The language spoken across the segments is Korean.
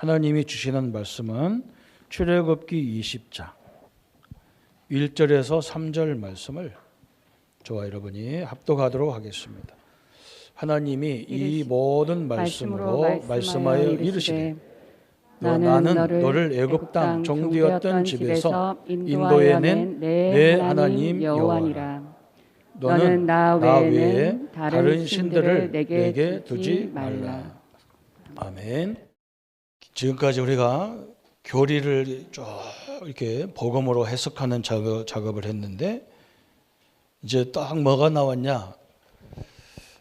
하나님이 주시는 말씀은 출애굽기 20장 1절에서 3절 말씀을 저와 여러분이 합독하도록 하겠습니다. 하나님이 이 모든 말씀으로 말씀하여 이르시되 나는 너를 애굽 땅 종되었던 집에서 인도해낸 내 하나님 여호와라. 너는 나 외에 다른 신들을 내게 두지 말라. 아멘. 지금까지 우리가 교리를 쭉 이렇게 복음으로 해석하는 작업을 했는데 이제 딱 뭐가 나왔냐?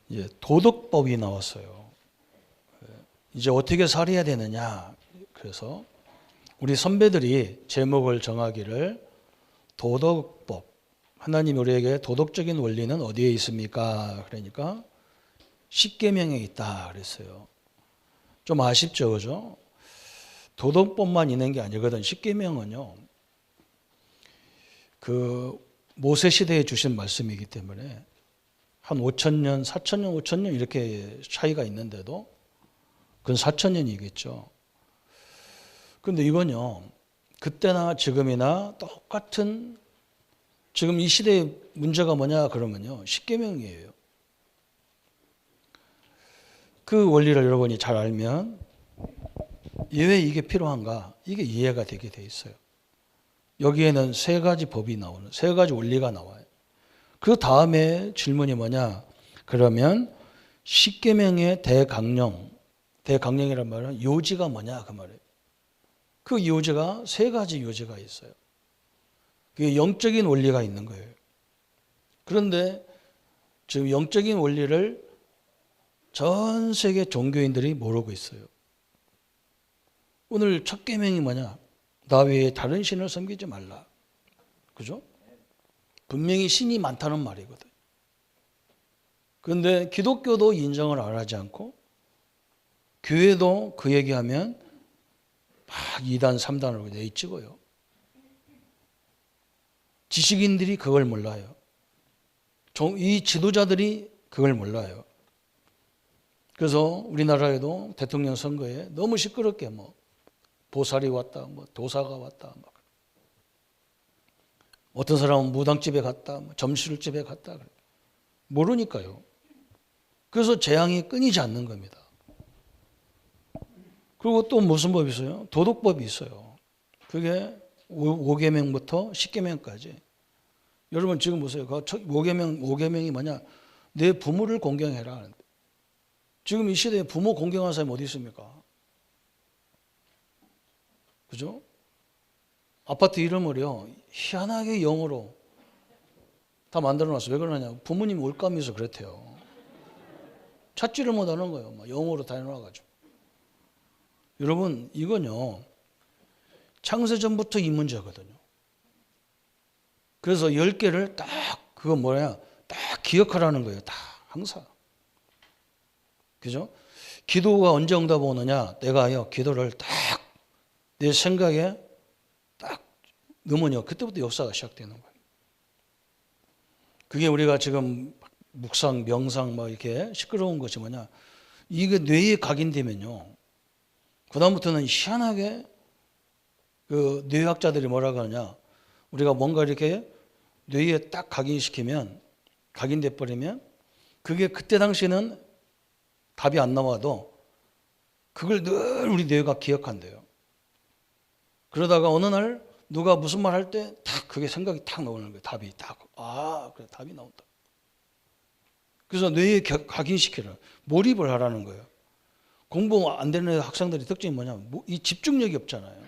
이제 도덕법이 나왔어요. 이제 어떻게 살아야 되느냐? 그래서 우리 선배들이 제목을 정하기를 도덕법. 하나님이 우리에게 도덕적인 원리는 어디에 있습니까? 그러니까 십계명에 있다 그랬어요. 좀 아쉽죠, 그죠? 도덕법만 있는 게 아니거든. 십계명은요, 그 모세 시대에 주신 말씀이기 때문에 한 5,000년, 4,000년, 5,000년 이렇게 차이가 있는데도 그건 4,000년이겠죠. 그런데 이건요, 그때나 지금이나 똑같은, 지금 이 시대의 문제가 뭐냐 그러면요, 십계명이에요. 그 원리를 여러분이 잘 알면 왜 이게 필요한가, 이게 이해가 되게 돼 있어요. 여기에는 세 가지 법이 나오는, 세 가지 원리가 나와요. 그 다음에 질문이 뭐냐 그러면 십계명의 대강령이란 말은 요지가 뭐냐 그 말이에요. 그 요지가 세 가지 요지가 있어요. 그게 영적인 원리가 있는 거예요. 그런데 지금 영적인 원리를 전 세계 종교인들이 모르고 있어요. 오늘 첫 계명이 뭐냐? 나 외에 다른 신을 섬기지 말라. 그죠? 분명히 신이 많다는 말이거든. 그런데 기독교도 인정을 안 하지 않고 교회도 그 얘기하면 막 2단, 3단으로 내찍어요. 지식인들이 그걸 몰라요. 이 지도자들이 그걸 몰라요. 그래서 우리나라에도 대통령 선거에 너무 시끄럽게 뭐 보살이 왔다, 뭐 도사가 왔다, 막 어떤 사람은 무당집에 갔다, 뭐 점술집에 갔다, 모르니까요. 그래서 재앙이 끊이지 않는 겁니다. 그리고 또 무슨 법이 있어요? 도덕법이 있어요. 그게 5계명부터 10계명까지. 여러분 지금 보세요. 그 5계명이 뭐냐? 내 부모를 공경해라. 지금 이 시대에 부모 공경하는 사람이 어디 있습니까? 그죠? 아파트 이름을요, 희한하게 영어로 다 만들어 놨어요. 왜 그러냐? 부모님이 올감해서 그랬대요. 찾지를 못하는 거예요. 막 영어로 다 해놔가지고. 여러분, 이건요, 창세전부터 이 문제거든요. 그래서 10개를 딱, 그거 뭐냐, 딱 기억하라는 거예요. 다, 항상. 그죠? 기도가 언제 응답 오느냐? 내가요, 기도를 딱, 내 생각에 딱 넣으면요, 그때부터 역사가 시작되는 거예요. 그게 우리가 지금 묵상, 명상 막 이렇게 시끄러운 것이 뭐냐? 이게 뇌에 각인되면요, 그다음부터는 희한하게 그 뇌학자들이 뭐라고 하느냐? 우리가 뭔가 이렇게 뇌에 딱 각인돼 버리면 그게 그때 당시에는 답이 안 나와도 그걸 늘 우리 뇌가 기억한대요. 그러다가 어느 날 누가 무슨 말 할 때 딱 그게 생각이 딱 나오는 거예요. 답이 딱. 아, 그래, 답이 나온다. 그래서 뇌에 각인시키라. 몰입을 하라는 거예요. 공부 안 되는 학생들의 특징이 뭐냐면 이 집중력이 없잖아요.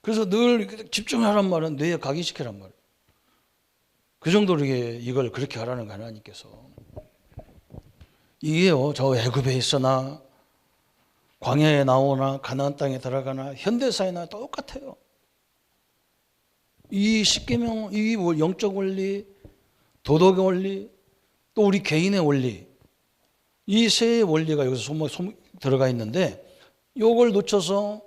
그래서 늘 집중하란 말은 뇌에 각인시키란 말이에요. 그 정도로 이걸 그렇게 하라는 거 하나님께서. 이게요, 저 애굽에 있으나 광야에 나오나 가나안 땅에 들어가나 현대사회나 똑같아요. 이 십계명, 이 영적 원리, 도덕의 원리, 또 우리 개인의 원리, 이 세 원리가 여기서 들어가 있는데 이걸 놓쳐서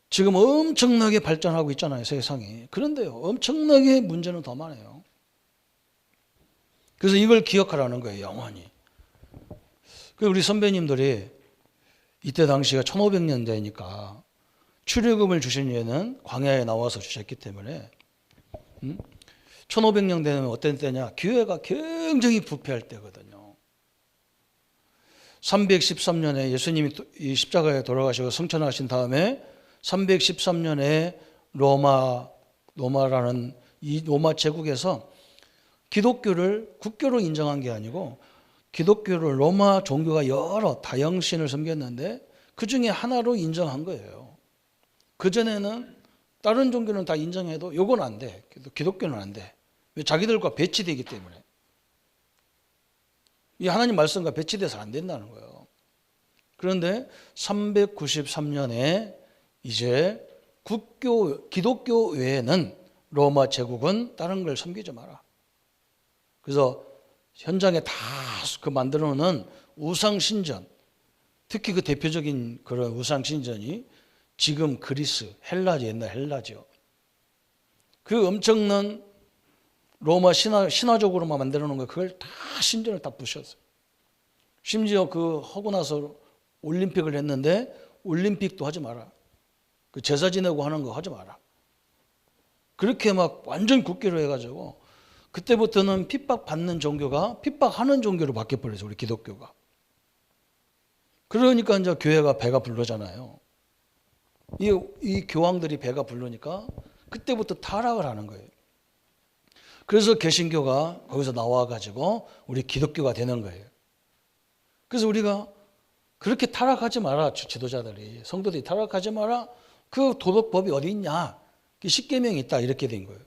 지금 엄청나게 발전하고 있잖아요, 세상이. 그런데요, 엄청나게 문제는 더 많아요. 그래서 이걸 기억하라는 거예요, 영원히. 우리 선배님들이 이때 당시가 1500년대니까 출애굽을 주신 예는 광야에 나와서 주셨기 때문에 1500년대는 어떤 때냐? 교회가 굉장히 부패할 때거든요. 313년에 예수님이 이 십자가에 돌아가시고 승천하신 다음에 313년에 로마라는 이 로마 제국에서 기독교를 국교로 인정한 게 아니고 기독교를 로마 종교가 여러 다양신을 섬겼는데 그 중에 하나로 인정한 거예요. 그전에는 다른 종교는 다 인정해도 이건 안 돼. 기독교는 안 돼. 왜? 자기들과 배치되기 때문에. 이 하나님 말씀과 배치돼서 안 된다는 거예요. 그런데 393년에 이제 기독교 외에는 로마 제국은 다른 걸 섬기지 마라. 그래서 현장에 다 그 만들어 놓은 우상 신전, 특히 그 대표적인 그런 우상 신전이 지금 그리스, 헬라죠. 옛날 헬라죠. 그 엄청난 로마 신화적으로만 만들어 놓은 거 그걸 다 신전을 다 부셨어요. 심지어 그 하고 나서 올림픽을 했는데 올림픽도 하지 마라. 그 제사 지내고 하는 거 하지 마라. 그렇게 막 완전 국기로 해가지고 그때부터는 핍박받는 종교가 핍박하는 종교로 바뀌어버렸어요. 우리 기독교가. 그러니까 이제 교회가 배가 부르잖아요. 이 교황들이 배가 부르니까 그때부터 타락을 하는 거예요. 그래서 개신교가 거기서 나와가지고 우리 기독교가 되는 거예요. 그래서 우리가 그렇게 타락하지 마라. 지도자들이 성도들이 타락하지 마라. 그 도덕법이 어디 있냐? 십계명이 있다. 이렇게 된 거예요.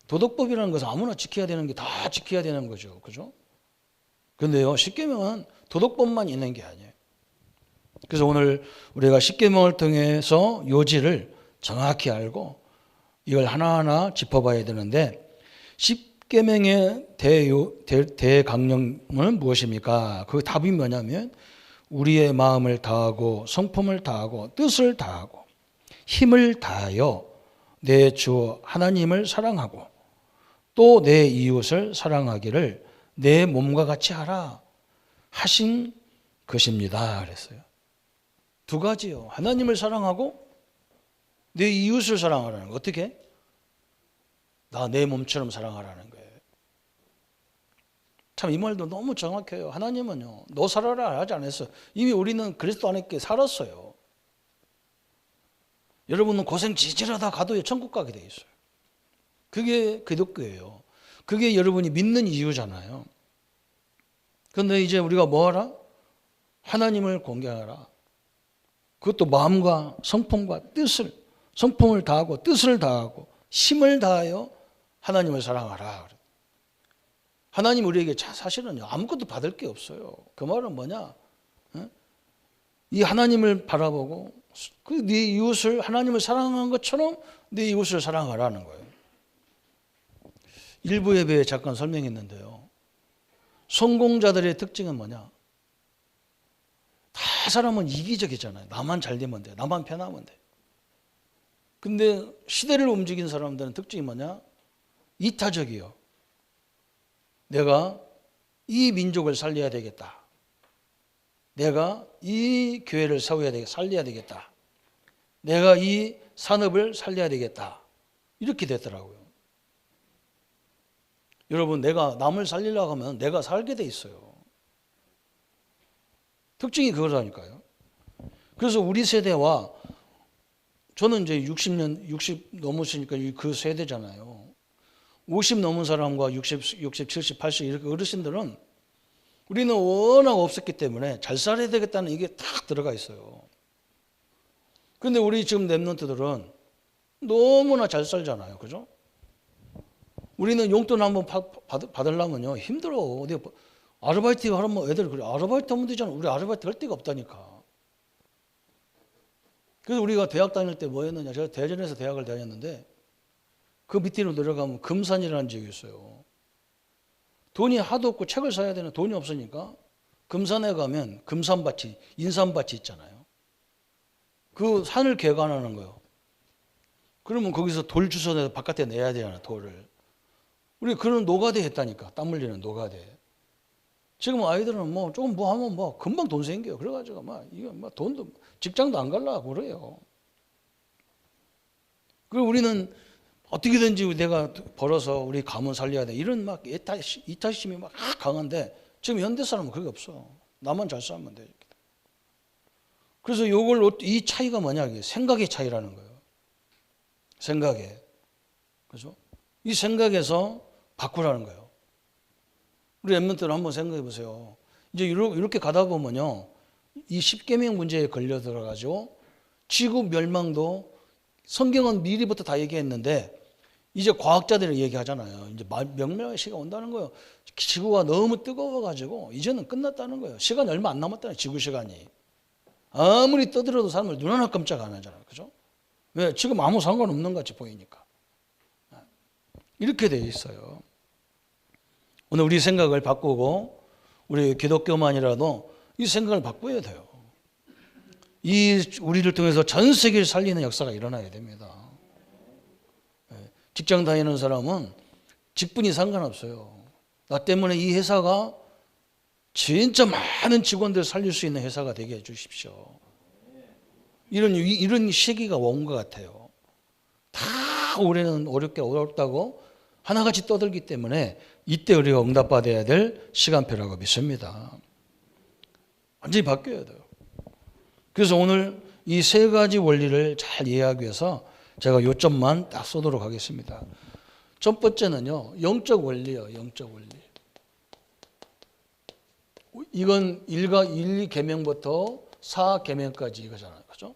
도덕법이라는 것은 아무나 지켜야 되는 게 다 지켜야 되는 거죠. 그죠? 그런데요, 십계명은 도덕법만 있는 게 아니에요. 그래서 오늘 우리가 십계명을 통해서 요지를 정확히 알고 이걸 하나하나 짚어봐야 되는데 십계명의 대강령은 무엇입니까? 그 답이 뭐냐면 우리의 마음을 다하고 성품을 다하고 뜻을 다하고 힘을 다하여 내 주 하나님을 사랑하고 또 내 이웃을 사랑하기를 내 몸과 같이 하라 하신 것입니다. 그랬어요. 두 가지요. 하나님을 사랑하고 내 이웃을 사랑하라는 거. 어떻게? 나 내 몸처럼 사랑하라는 거예요. 참 이 말도 너무 정확해요. 하나님은요, 너 살아라 하지 않았어요. 이미 우리는 그리스도 안에 살았어요. 여러분은 고생 지질하다 가도 천국 가게 돼 있어요. 그게 기독교예요. 그게 여러분이 믿는 이유잖아요. 그런데 이제 우리가 뭐 하라? 하나님을 공경하라. 그것도 마음과 성품과 뜻을, 성품을 다하고 뜻을 다하고 힘을 다하여 하나님을 사랑하라. 하나님 우리에게 사실은요, 아무것도 받을 게 없어요. 그 말은 뭐냐? 이 하나님을 바라보고 그 네 이웃을 하나님을 사랑하는 것처럼 네 이웃을 사랑하라는 거예요. 일부 예배에 잠깐 설명했는데요. 성공자들의 특징은 뭐냐? 다 사람은 이기적이잖아요. 나만 잘 되면 돼. 나만 편하면 돼. 근데 시대를 움직인 사람들은 특징이 뭐냐? 이타적이요. 내가 이 민족을 살려야 되겠다. 내가 이 교회를 살려야 되겠다. 내가 이 산업을 살려야 되겠다. 이렇게 되더라고요. 여러분, 내가 남을 살리려고 하면 내가 살게 돼 있어요. 특징이 그거라니까요. 그래서 우리 세대와 저는 이제 60 넘으시니까 그 세대잖아요. 50 넘은 사람과 60, 70, 80 이렇게 어르신들은 우리는 워낙 없었기 때문에 잘 살아야 되겠다는 이게 딱 들어가 있어요. 그런데 우리 지금 랩런트들은 너무나 잘 살잖아요. 그죠? 우리는 용돈 한번 받으려면요 힘들어. 어디 아르바이트 하면 애들 그래. 아르바이트 하면 되잖아. 우리 아르바이트 할 데가 없다니까. 그래서 우리가 대학 다닐 때 뭐 했느냐. 제가 대전에서 대학을 다녔는데 그 밑으로 내려가면 금산이라는 지역이 있어요. 돈이 하도 없고 책을 사야 되는 돈이 없으니까 금산에 가면 금산밭이, 인삼밭이 있잖아요. 그 산을 개간하는 거예요. 그러면 거기서 돌 주워내서 바깥에 내야 되잖아, 돌을. 우리 그런 노가대 했다니까. 땀 흘리는 노가대. 지금 아이들은 뭐 조금 뭐 하면 뭐 금방 돈 생겨요. 그래가지고 막 이거 뭐 돈도 직장도 안 가려고 그래요. 그리고 우리는 어떻게든지 내가 벌어서 우리 가문 살려야 돼. 이런 막 이타심이 막 강한데 지금 현대 사람은 그게 없어. 나만 잘 살면 돼. 그래서 이 차이가 뭐냐? 생각의 차이라는 거예요. 생각에. 그죠? 이 생각에서 바꾸라는 거예요. 우리 랩런트를 한번 생각해 보세요. 이제 이렇게 가다 보면요. 이 십계명 문제에 걸려 들어가지고 지구 멸망도 성경은 미리부터 다 얘기했는데 이제 과학자들이 얘기하잖아요. 이제 멸망의 시가 온다는 거예요. 지구가 너무 뜨거워가지고 이제는 끝났다는 거예요. 시간이 얼마 안 남았다는 지구 시간이. 아무리 떠들어도 사람을 눈 하나 깜짝 안 하잖아요. 그죠? 왜? 지금 아무 상관없는 것 같이 보이니까. 이렇게 돼 있어요. 오늘 우리 생각을 바꾸고 우리 기독교만이라도 이 생각을 바꿔야 돼요. 우리를 통해서 전 세계를 살리는 역사가 일어나야 됩니다. 직장 다니는 사람은 직분이 상관없어요. 나 때문에 이 회사가 진짜 많은 직원들 살릴 수 있는 회사가 되게 해주십시오. 이런 시기가 온 것 같아요. 다 올해는 어렵다고 하나같이 떠들기 때문에 이때 우리가 응답받아야 될 시간표라고 믿습니다. 완전히 바뀌어야 돼요. 그래서 오늘 이 세 가지 원리를 잘 이해하기 위해서 제가 요점만 딱 쏘도록 하겠습니다. 첫 번째는요, 영적 원리예요. 영적 원리. 이건 1, 2계명부터 4계명까지 이거잖아요. 그죠?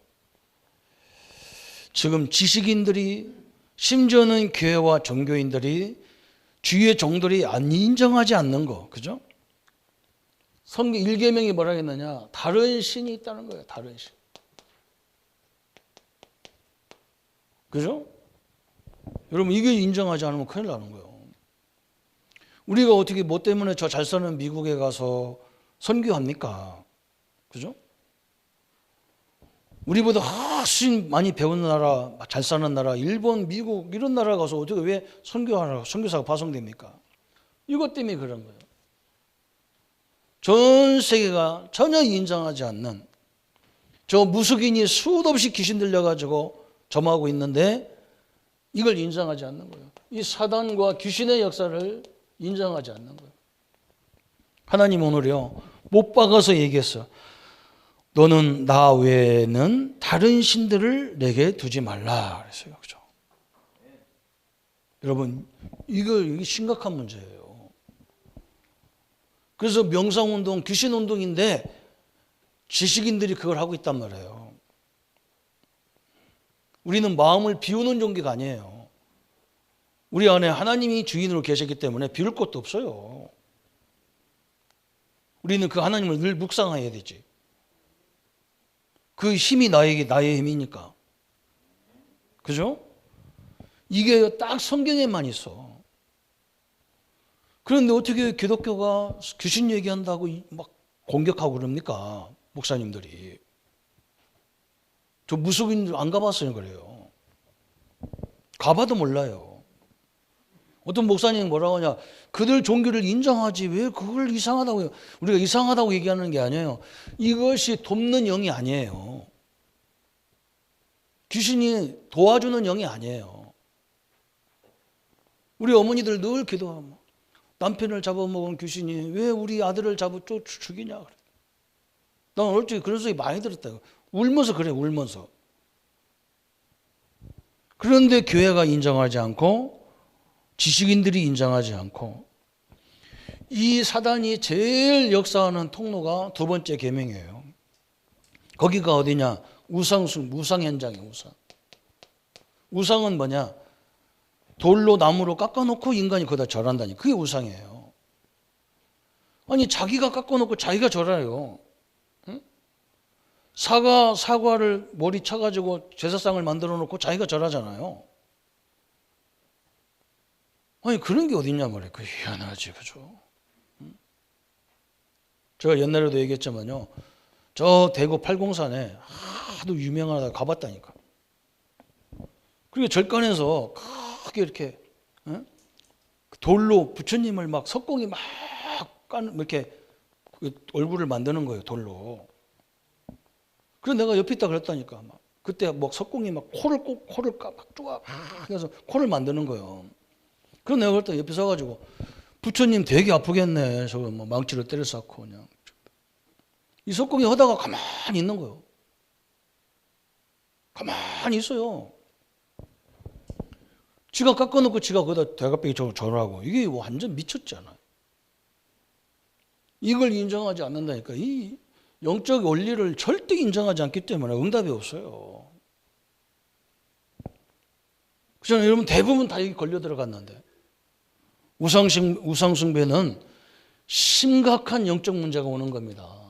지금 지식인들이 심지어는 교회와 종교인들이 주위의 종들이 안 인정하지 않는 거. 그죠? 성경 1계명이 뭐라 했느냐? 다른 신이 있다는 거예요. 다른 신. 그죠? 여러분 이게 인정하지 않으면 큰일 나는 거예요. 우리가 어떻게 뭐 때문에 저 잘 사는 미국에 가서 선교합니까? 그죠? 우리보다 훨씬 많이 배운 나라, 잘 사는 나라, 일본, 미국 이런 나라 가서 어떻게 왜 선교사가 파송됩니까? 이것 때문에 그런 거예요. 전 세계가 전혀 인정하지 않는 저 무속인이 수도 없이 귀신 들려가지고 점하고 있는데 이걸 인정하지 않는 거예요. 이 사단과 귀신의 역사를 인정하지 않는 거예요. 하나님 오늘요 못 박아서 얘기했어. 너는 나 외에는 다른 신들을 내게 두지 말라 그랬어요. 그죠? 여러분 이게 심각한 문제예요. 그래서 명상운동, 귀신운동인데 지식인들이 그걸 하고 있단 말이에요. 우리는 마음을 비우는 종교가 아니에요. 우리 안에 하나님이 주인으로 계시기 때문에 비울 것도 없어요. 우리는 그 하나님을 늘 묵상해야 되지. 그 힘이 나의 힘이니까. 그죠? 이게 딱 성경에만 있어. 그런데 어떻게 기독교가 귀신 얘기한다고 막 공격하고 그럽니까? 목사님들이. 저 무속인 안 가봤어요. 그래요. 가봐도 몰라요. 어떤 목사님 뭐라고 하냐. 그들 종교를 인정하지 왜 그걸 이상하다고 해요. 우리가 이상하다고 얘기하는 게 아니에요. 이것이 돕는 영이 아니에요. 귀신이 도와주는 영이 아니에요. 우리 어머니들 늘 기도하면 남편을 잡아먹은 귀신이 왜 우리 아들을 잡아 죽이냐. 난 어릴 때 그런 소리 많이 들었다. 울면서 그래, 울면서. 그런데 교회가 인정하지 않고 지식인들이 인정하지 않고 이 사단이 제일 역사하는 통로가 두 번째 계명이에요. 거기가 어디냐? 우상 현장이에요. 우상은 뭐냐? 돌로 나무로 깎아놓고 인간이 거기다 절한다니. 그게 우상이에요. 아니 자기가 깎아놓고 자기가 절해요. 응? 사과를 머리 쳐가지고 제사상을 만들어 놓고 자기가 절하잖아요. 아니 그런 게 어딨냐 말이에요. 그 희한하지. 그죠? 응? 제가 옛날에도 얘기했지만요. 저 대구 팔공산에 하도 유명하다 가봤다니까. 그리고 절간에서 크게 이렇게 돌로 부처님을 막 석공이 막 이렇게 얼굴을 만드는 거예요, 돌로. 그래서 내가 옆에 있다 그랬다니까. 막. 그때 뭐 석공이 막 코를 막 쪼아 그래서 코를 만드는 거예요. 그래서 내가 그랬더니 옆에 서가지고 부처님 되게 아프겠네. 저거 뭐 망치로 때려 쌓고 그냥. 이 석공이 하다가 가만히 있는 거예요. 가만히 있어요. 지가 깎아놓고 지가 거기다 대가빼기 절하고 이게 완전 미쳤잖아요. 이걸 인정하지 않는다니까. 이 영적 원리를 절대 인정하지 않기 때문에 응답이 없어요. 그렇잖아요. 여러분 대부분 다 여기 걸려 들어갔는데 우상숭배는 심각한 영적 문제가 오는 겁니다.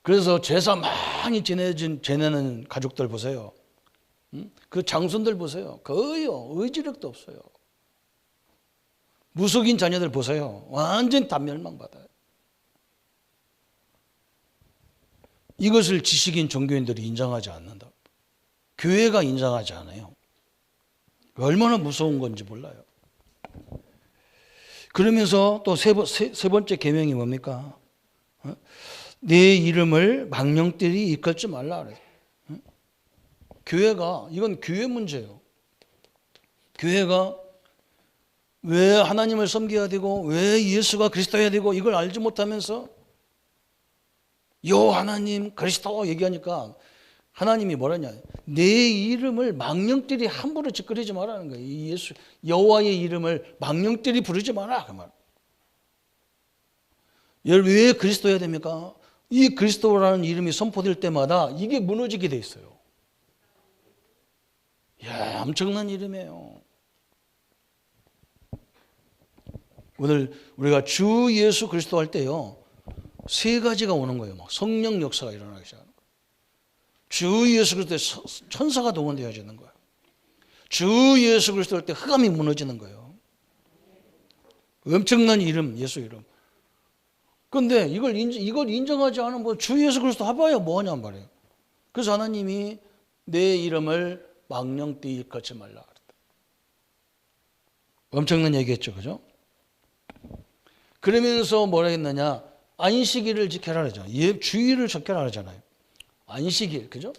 그래서 제사 많이 지내는 가족들 보세요. 그 장손들 보세요. 거의요. 의지력도 없어요. 무속인 자녀들 보세요. 완전 다 멸망받아요. 이것을 지식인 종교인들이 인정하지 않는다. 교회가 인정하지 않아요. 얼마나 무서운 건지 몰라요. 그러면서 또 세 번째 계명이 뭡니까? 내 이름을 망령들이 이끌지 말라 그래요. 교회가 이건 교회 문제예요. 교회가 왜 하나님을 섬겨야 되고 왜 예수가 그리스도여야 되고 이걸 알지 못하면서 요 하나님 그리스도 얘기하니까 하나님이 뭐라냐? 내 이름을 망령들이 함부로 짓거리지 말라는 거예요. 이 예수 여호와의 이름을 망령들이 부르지 마라 그 말. 여러분 왜 그리스도여야 됩니까? 이 그리스도라는 이름이 선포될 때마다 이게 무너지게 돼 있어요. 이야, 엄청난 이름이에요. 오늘 우리가 주 예수 그리스도 할 때요, 세 가지가 오는 거예요. 막 성령 역사가 일어나기 시작하는 거예요. 주 예수 그리스도에 천사가 동원되어지는 거예요. 주 예수 그리스도 할 때 흑암이 무너지는 거예요. 엄청난 이름, 예수 이름. 그런데 이걸 인정하지 않으면 뭐 주 예수 그리스도 해봐야 뭐하냔 말이에요. 그래서 하나님이 내 이름을 망령되이 일컫지 말라 그랬다. 엄청난 얘기했죠, 그죠? 그러면서 뭐라 했느냐? 안식일을 지켜라 그러잖아요. 주일을 지켜라 그러잖아요. 안식일, 그죠?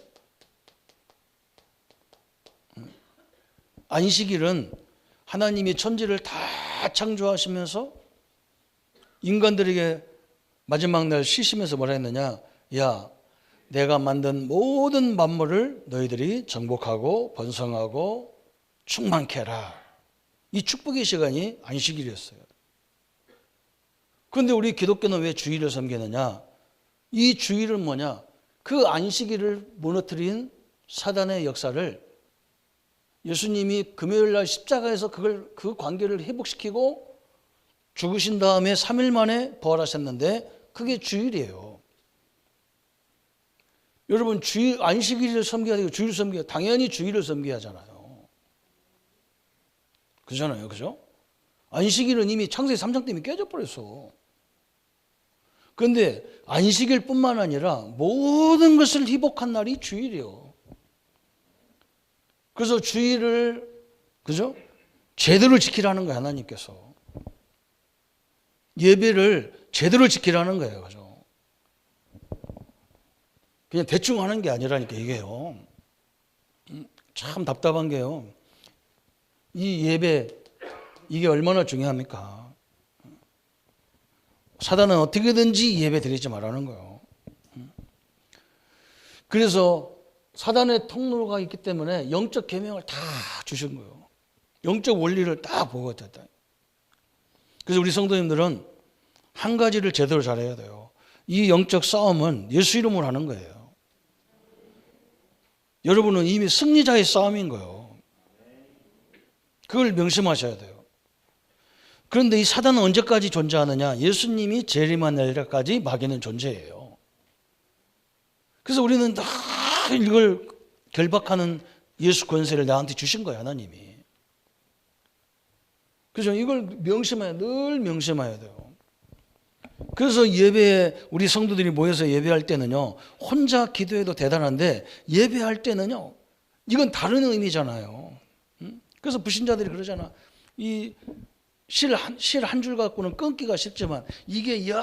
안식일은 하나님이 천지를 다 창조하시면서 인간들에게 마지막 날 쉬시면서 뭐라 했느냐? 야, 내가 만든 모든 만물을 너희들이 정복하고 번성하고 충만케 해라. 이 축복의 시간이 안식일이었어요. 그런데 우리 기독교는 왜 주일을 섬기느냐? 이 주일은 뭐냐? 그 안식일을 무너뜨린 사단의 역사를 예수님이 금요일 날 십자가에서 그 관계를 회복시키고 죽으신 다음에 3일 만에 부활하셨는데 그게 주일이에요. 여러분 주일 안식일을 섬겨야 되고 주일을 섬겨야 당연히 주일을 섬겨야 하잖아요. 그잖아요. 그죠? 안식일은 이미 창세기 3장 때문에 깨져 버렸어. 그런데 안식일뿐만 아니라 모든 것을 회복한 날이 주일이에요. 그래서 주일을 그죠? 제대로 지키라는 거예요, 하나님께서. 예배를 제대로 지키라는 거예요. 그죠? 그냥 대충 하는 게 아니라니까 이게요. 참 답답한 게요. 이 예배 이게 얼마나 중요합니까? 사단은 어떻게든지 예배 드리지 말라는 거예요. 그래서 사단의 통로가 있기 때문에 영적 계명을 다 주신 거예요. 영적 원리를 딱 보고 됐다. 그래서 우리 성도님들은 한 가지를 제대로 잘해야 돼요. 이 영적 싸움은 예수 이름으로 하는 거예요. 여러분은 이미 승리자의 싸움인 거예요. 그걸 명심하셔야 돼요. 그런데 이 사단은 언제까지 존재하느냐? 예수님이 재림한 날까지 마귀는 존재해요. 그래서 우리는 다 이걸 결박하는 예수 권세를 나한테 주신 거예요, 하나님이. 그죠? 이걸 늘 명심해야 돼요. 그래서 예배에 우리 성도들이 모여서 예배할 때는요, 혼자 기도해도 대단한데 예배할 때는요, 이건 다른 의미잖아요. 그래서 불신자들이 그러잖아. 이 실 한 줄 갖고는 끊기가 쉽지만 이게 여러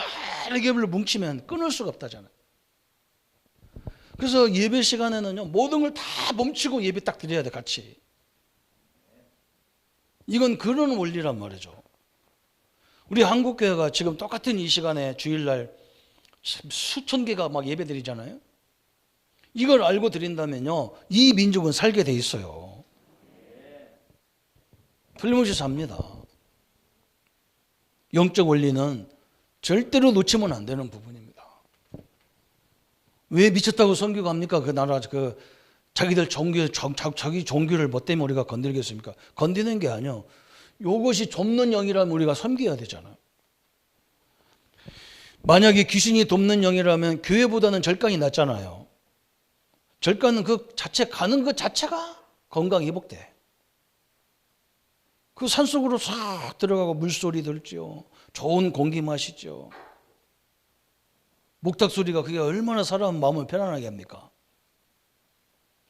개를 뭉치면 끊을 수가 없다잖아요. 그래서 예배 시간에는요, 모든 걸 다 멈추고 예배 딱 드려야 돼, 같이. 이건 그런 원리란 말이죠. 우리 한국교회가 지금 똑같은 이 시간에 주일날 수천 개가 막 예배 드리잖아요. 이걸 알고 드린다면요, 이 민족은 살게 돼 있어요. 틀림없이 삽니다. 영적 원리는 절대로 놓치면 안 되는 부분입니다. 왜 미쳤다고 선교가 합니까? 그 나라, 자기들 자기 종교를 뭐 때문에 우리가 건들겠습니까? 건드는 게 아니요. 이것이 돕는 영이라면 우리가 섬겨야 되잖아요. 만약에 귀신이 돕는 영이라면 교회보다는 절간이 낫잖아요. 절간은 그 자체, 가는 것 자체가 건강 회복돼. 그 산속으로 싹 들어가고 물소리 들죠. 좋은 공기 마시죠. 목탁 소리가 그게 얼마나 사람 마음을 편안하게 합니까?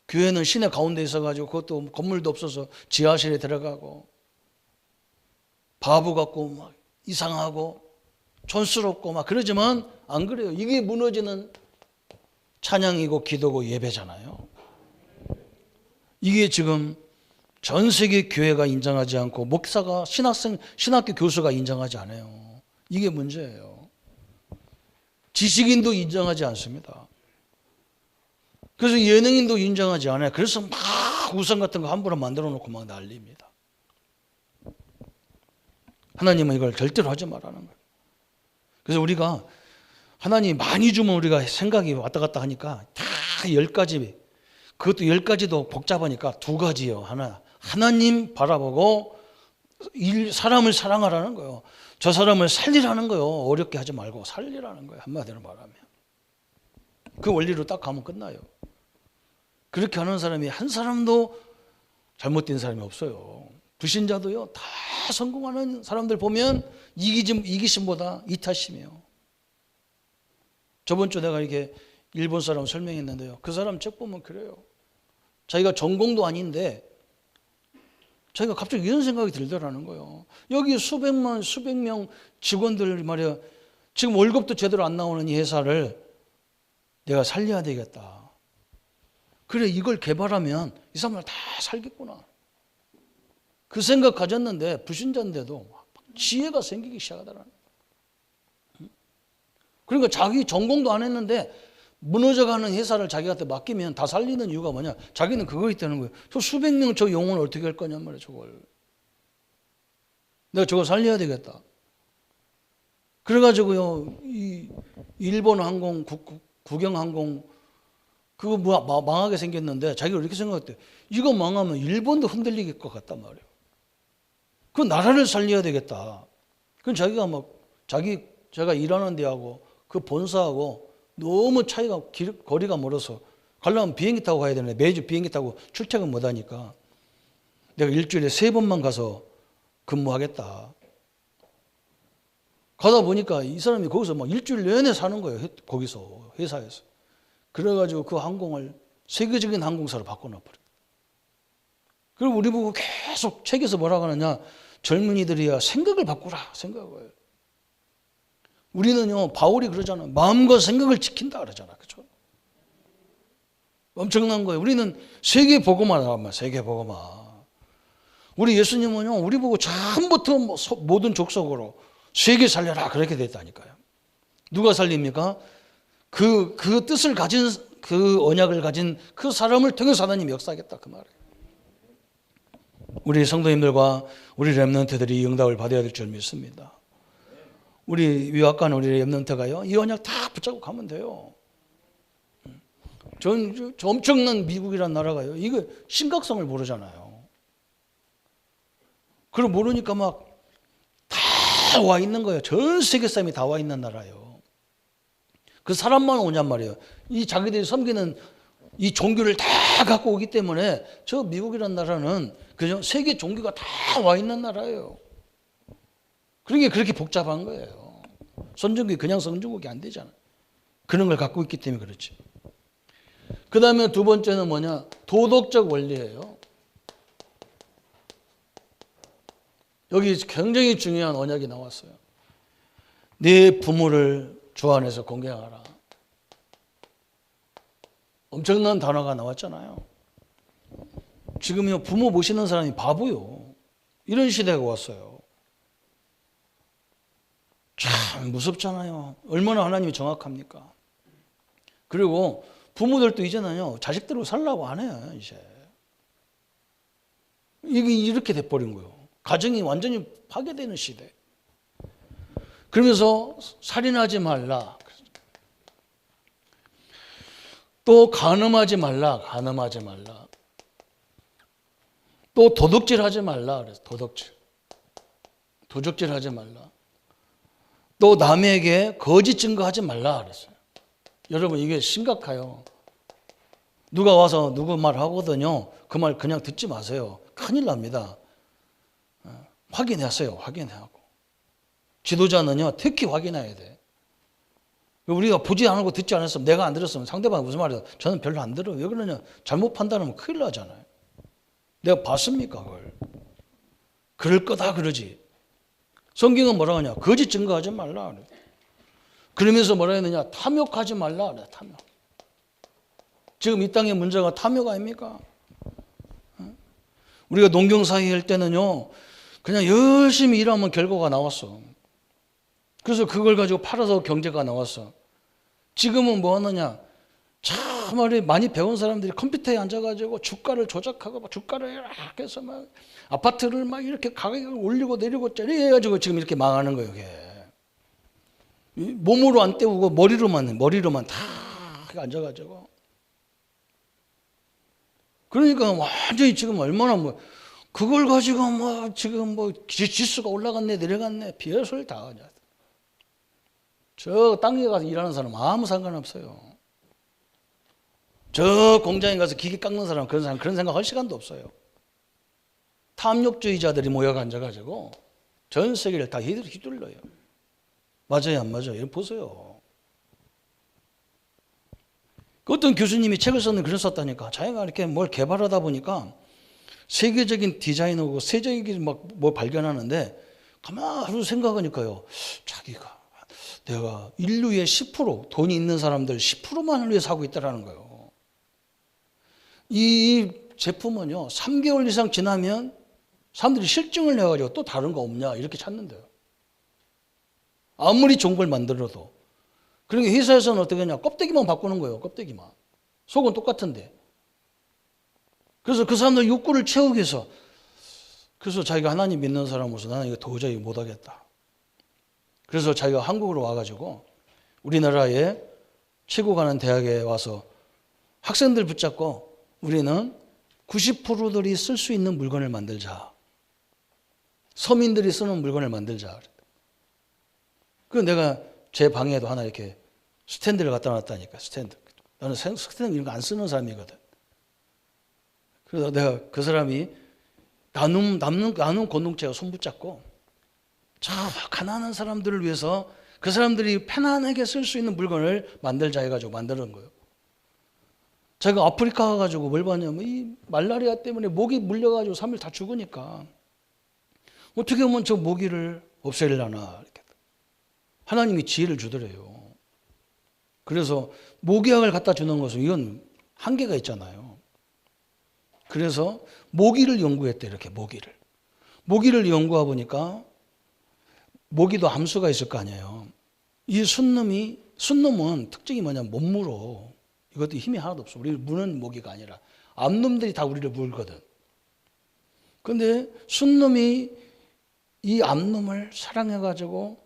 교회는 시내 가운데 있어가지고 그것도 건물도 없어서 지하실에 들어가고 바보 같고 막 이상하고 촌스럽고 막 그러지만 안 그래요. 이게 무너지는 찬양이고 기도고 예배잖아요. 이게 지금 전 세계 교회가 인정하지 않고 목사가 신학교 교수가 인정하지 않아요. 이게 문제예요. 지식인도 인정하지 않습니다. 그래서 예능인도 인정하지 않아요. 그래서 막 우상 같은 거 함부로 만들어 놓고 막 난립니다. 하나님은 이걸 절대로 하지 말라는 거예요. 그래서 우리가 하나님이 많이 주면 우리가 생각이 왔다 갔다 하니까 다 10가지, 그것도 10가지도 복잡하니까 2가지요. 하나님 바라보고 사람을 사랑하라는 거예요. 저 사람을 살리라는 거예요. 어렵게 하지 말고 살리라는 거예요. 한마디로 말하면. 그 원리로 딱 가면 끝나요. 그렇게 하는 사람이 한 사람도 잘못된 사람이 없어요. 불신자도요, 다 성공하는 사람들 보면 이기심보다 이타심이에요. 저번 주 내가 이렇게 일본 사람 설명했는데요. 그 사람 책 보면 그래요. 자기가 전공도 아닌데 자기가 갑자기 이런 생각이 들더라는 거예요. 여기 수백 명 직원들 말이야, 지금 월급도 제대로 안 나오는 이 회사를 내가 살려야 되겠다. 그래, 이걸 개발하면 이 사람들 다 살겠구나. 그 생각 가졌는데 불신자인데도 지혜가 생기기 시작하더라는 거예요. 그러니까 자기 전공도 안 했는데 무너져가는 회사를 자기한테 맡기면 다 살리는 이유가 뭐냐? 자기는 그거 있다는 거예요. 저 수백 명 저 영혼을 어떻게 할 거냔 말이에요. 저걸 내가 저거 살려야 되겠다. 그래가지고요, 이 일본 항공, 국영항공 그거 망하게 생겼는데 자기가 이렇게 생각했대. 이거 망하면 일본도 흔들릴 것 같단 말이에요. 그 나라를 살려야 되겠다. 그럼 자기가 막 제가 일하는 데하고 그 본사하고 너무 거리가 멀어서 가려면 비행기 타고 가야 되는데 매주 비행기 타고 출퇴근 못 하니까 내가 일주일에 3번만 가서 근무하겠다. 가다 보니까 이 사람이 거기서 막 일주일 내내 사는 거예요. 거기서 회사에서. 그래가지고 그 항공을 세계적인 항공사로 바꿔놔버려요. 그리고 우리 보고 계속 책에서 뭐라고 하느냐, 젊은이들이야 생각을 바꾸라, 생각을. 우리는요, 바울이 그러잖아요. 마음과 생각을 지킨다 그러잖아. 그죠? 엄청난 거예요. 우리는 세계 복음화란 세계 복음화. 우리 예수님은요, 우리 보고 처음부터 모든 족속으로 세계 살려라 그렇게 됐다니까요. 누가 살립니까? 그 뜻을 가진, 그 언약을 가진 그 사람을 통해서 하나님이 역사하겠다 그 말이에요. 우리 성도님들과 우리 렘넌트들이 응답을 받아야 될 줄 믿습니다. 우리 위압관 우리 렘넌트가요, 이 언약 다 붙잡고 가면 돼요. 저 엄청난 미국이라는 나라가요, 이거 심각성을 모르잖아요. 그걸 모르니까 막 다 와 있는 거예요. 전 세계 사람이 다 와 있는 나라예요. 그 사람만 오냔 말이에요. 이 자기들이 섬기는 이 종교를 다 갖고 오기 때문에 저 미국이라는 나라는 그죠? 세계 종교가 다 와 있는 나라예요. 그러니까 그렇게 복잡한 거예요. 선진국이 그냥 선진국이 안 되잖아요. 그런 걸 갖고 있기 때문에 그렇지. 그 다음에 두 번째는 뭐냐? 도덕적 원리예요. 여기 굉장히 중요한 언약이 나왔어요. 네 부모를 주 안에서 공경하라. 엄청난 단어가 나왔잖아요. 지금요, 부모 모시는 사람이 바보요. 이런 시대가 왔어요. 참 무섭잖아요. 얼마나 하나님이 정확합니까? 그리고 부모들도 이제는요, 자식들로 살라고 안 해요, 이제. 이게 이렇게 돼버린 거예요. 가정이 완전히 파괴되는 시대. 그러면서 살인하지 말라. 또 간음하지 말라. 간음하지 말라. 또 도둑질하지 말라. 그래서 도둑질하지 말라. 또 남에게 거짓 증거하지 말라 그랬어요. 여러분 이게 심각해요. 누가 와서 누구 말 하거든요. 그 말 그냥 듣지 마세요. 큰일 납니다. 확인하세요. 확인하고. 지도자는요, 특히 확인해야 돼. 우리가 보지 않고 듣지 않았으면, 내가 안 들었으면 상대방이 무슨 말이야? 저는 별로 안 들어요. 왜 그러냐? 잘못 판단하면 큰일 나잖아요. 내가 봤습니까, 그걸? 그럴 거다 그러지. 성경은 뭐라고 하냐? 거짓 증거하지 말라. 그러면서 뭐라 했느냐? 탐욕하지 말라. 탐욕. 지금 이 땅의 문제가 탐욕 아닙니까? 우리가 농경사회 할 때는요, 그냥 열심히 일하면 결과가 나왔어. 그래서 그걸 가지고 팔아서 경제가 나왔어. 지금은 뭐 하느냐? 참말이 많이 배운 사람들이 컴퓨터에 앉아가지고 주가를 조작하고 막 주가를 이렇게 해서 막 아파트를 막 이렇게 가격을 올리고 내리고 해가지고 지금 이렇게 망하는 거예요. 이게. 몸으로 안 때우고 머리로만 다 앉아가지고. 그러니까 완전히 지금 얼마나 뭐 그걸 가지고 뭐 지금 뭐 지수가 올라갔네 내려갔네 별소리 다 하냐. 저 땅에 가서 일하는 사람 아무 상관없어요. 저 공장에 가서 기계 깎는 사람 그런 생각 할 시간도 없어요. 탐욕주의자들이 모여 앉아가지고 전 세계를 다 휘둘러요. 맞아요, 안 맞아요? 이거 보세요. 어떤 교수님이 책을 썼는데 글을 썼다니까. 자기가 이렇게 뭘 개발하다 보니까 세계적인 디자이너고 세계적인 뭐 발견하는데 가만히 생각하니까요. 자기가 내가 인류의 10% 돈이 있는 사람들 10%만을 위해서 하고 있다는 거예요. 이 제품은요. 3개월 이상 지나면 사람들이 실증을 내가지고 또 다른 거 없냐 이렇게 찾는데요. 아무리 좋은 걸 만들어도. 그러니까 회사에서는 어떻게 하냐. 껍데기만 바꾸는 거예요. 껍데기만. 속은 똑같은데. 그래서 그 사람들 욕구를 채우기 위해서 그래서 자기가 하나님 믿는 사람으로서 나는 이거 도저히 못하겠다. 그래서 자기가 한국으로 와가지고 우리나라에 치고 가는 대학에 와서 학생들 붙잡고 우리는 90%들이 쓸 수 있는 물건을 만들자. 서민들이 쓰는 물건을 만들자. 그래서 내가 제 방에도 하나 이렇게 스탠드를 갖다 놨다니까. 스탠드. 나는 스탠드 이런 거 안 쓰는 사람이거든. 그래서 내가 그 사람이 나눔 공동체가 손붙잡고 저 가난한 사람들을 위해서 그 사람들이 편안하게 쓸 수 있는 물건을 만들자 해가지고 만드는 거예요. 제가 아프리카 가가지고 뭘 봤냐면 이 말라리아 때문에 모기 물려가지고 사람들 다 죽으니까 어떻게 하면 저 모기를 없애려나 이렇게 하나님이 지혜를 주더래요. 그래서 모기약을 갖다 주는 것은 이건 한계가 있잖아요. 그래서 모기를 연구했대. 이렇게 모기를 연구해 보니까 모기도 암수가 있을 거 아니에요. 이 순놈은 특징이 뭐냐면 못 물어. 이것도 힘이 하나도 없어. 우리를 무는 모기가 아니라 암놈들이 다 우리를 물거든. 그런데 순놈이 이 암놈을 사랑해가지고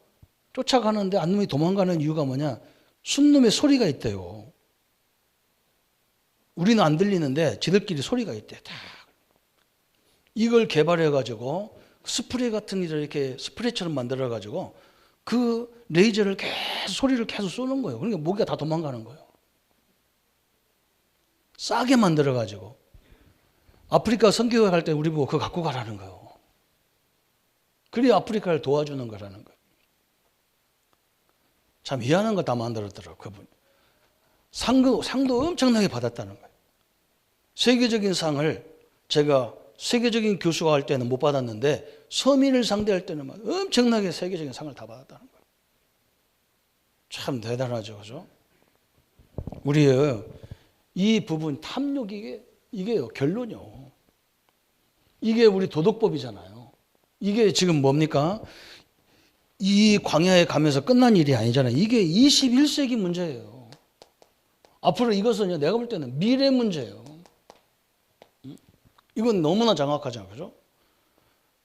쫓아가는데 암놈이 도망가는 이유가 뭐냐? 순놈의 소리가 있대요. 우리는 안 들리는데 지들끼리 소리가 있대. 다. 이걸 개발해가지고 스프레이 같은 일을 이렇게 스프레이처럼 만들어가지고 그 레이저를 소리를 계속 쏘는 거예요. 그러니까 모기가 다 도망가는 거예요. 싸게 만들어가지고 아프리카 선교회 갈 때 우리 보고 그거 갖고 가라는 거예요. 그래야 아프리카를 도와주는 거라는 거예요. 참 희한한 거 다 만들었더라고요. 그분. 상도 엄청나게 받았다는 거예요. 세계적인 상을 제가 세계적인 교수가 할 때는 못 받았는데 서민을 상대할 때는 막 엄청나게 세계적인 상을 다 받았다는 거예요. 참 대단하죠, 그죠? 우리의 이 부분 탐욕 이게요 결론이요. 이게 우리 도덕법이잖아요. 이게 지금 뭡니까? 이 광야에 가면서 끝난 일이 아니잖아요. 이게 21세기 문제예요. 앞으로 이것은 내가 볼 때는 미래 문제예요. 이건 너무나 정확하잖아요. 그죠?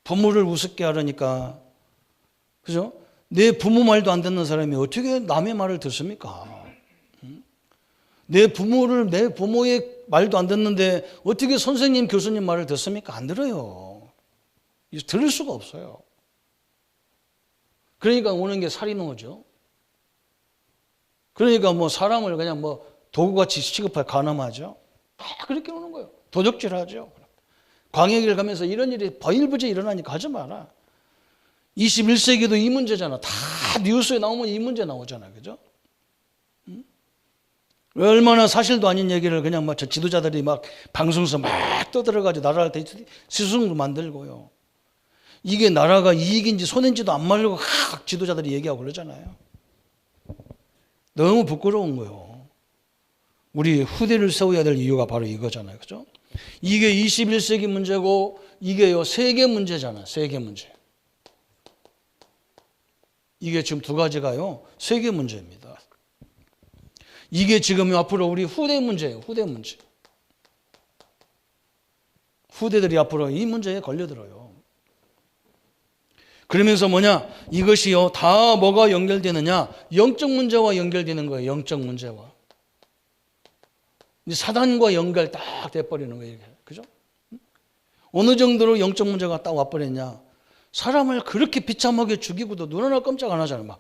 부모를 우습게 하려니까, 그죠? 내 부모 말도 안 듣는 사람이 어떻게 남의 말을 듣습니까? 내 부모의 말도 안 듣는데 어떻게 선생님, 교수님 말을 듣습니까? 안 들어요. 들을 수가 없어요. 그러니까 오는 게 살인 오죠. 그러니까 뭐 사람을 그냥 뭐 도구같이 취급할 가늠하죠. 그렇게 오는 거예요. 도적질하죠. 광야길 가면서 이런 일이 버일부재 일어나니까 하지 마라. 21세기도 이 문제잖아. 다 뉴스에 나오면 이 문제 나오잖아. 그죠? 얼마나 사실도 아닌 얘기를 그냥 막 지도자들이 막 방송에서 막 떠들어가지고 나라를 스승으로 만들고요. 이게 나라가 이익인지 손해인지도 안 말고 각 지도자들이 얘기하고 그러잖아요. 너무 부끄러운 거예요. 우리 후대를 세워야 될 이유가 바로 이거잖아요. 그죠? 이게 21세기 문제고 이게요 세계 문제잖아요. 세계 문제. 이게 지금 두 가지가요 세계 문제입니다. 이게 지금 앞으로 우리 후대 문제예요. 후대 문제. 후대들이 앞으로 이 문제에 걸려들어요. 그러면서 뭐냐? 이것이요 다 뭐가 연결되느냐? 영적 문제와 연결되는 거예요. 영적 문제와. 사단과 연결 딱 돼버리는 거예요. 그죠? 어느 정도로 영적 문제가 딱 와버렸냐? 사람을 그렇게 비참하게 죽이고도 눈 하나 깜짝 안 하잖아요. 막